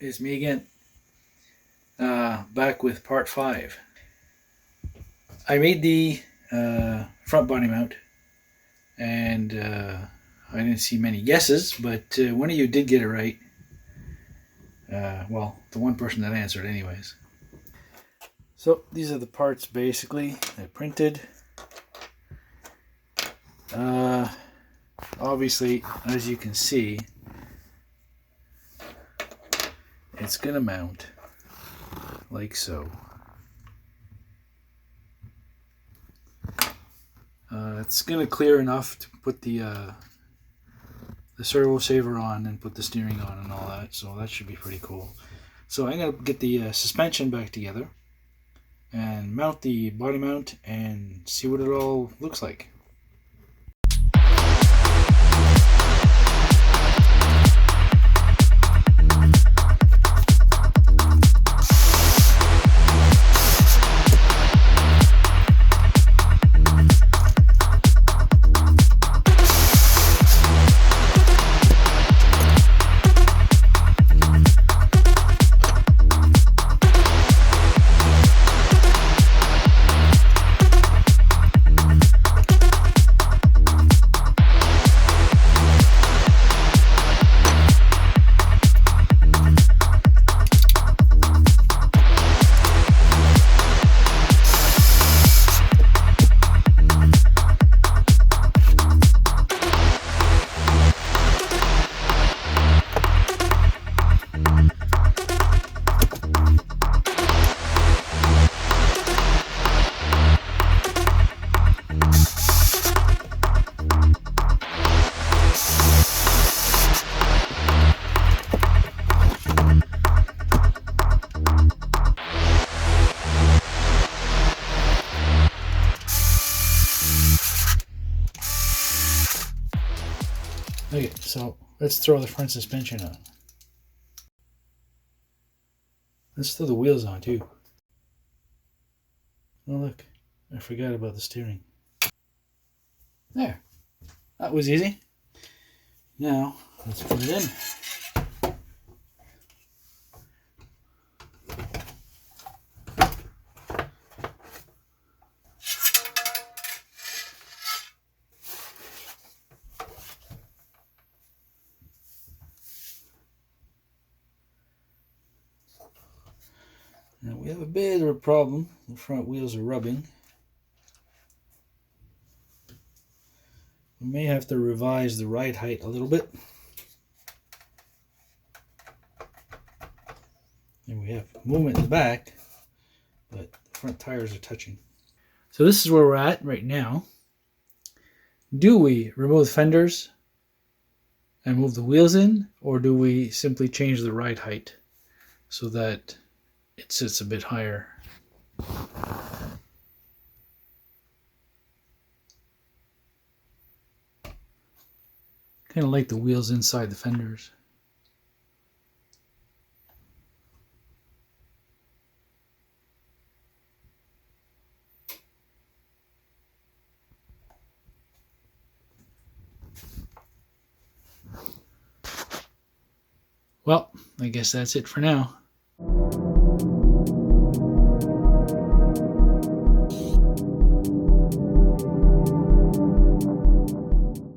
It's me again, back with part 5. I made the front body mount, and I didn't see many guesses, but one of you did get it right. Well, the one person that answered anyways. So these are the parts basically I printed. Obviously, as you can see, it's going to mount like so. It's going to clear enough to put the servo saver on and put the steering on and all that, so that should be pretty cool. So I'm going to get the suspension back together and mount the body mount and see what it all looks like. Okay, so let's throw the front suspension on. Let's throw the wheels on too. Oh look, I forgot about the steering. There, that was easy. Now, let's put it in. Now we have a bit of a problem. The front wheels are rubbing. We may have to revise the ride height a little bit. And we have movement in the back, but the front tires are touching. So this is where we're at right now. Do we remove the fenders and move the wheels in, or do we simply change the ride height so that it sits a bit higher? Kind of like the wheels inside the fenders. Well, I guess that's it for now.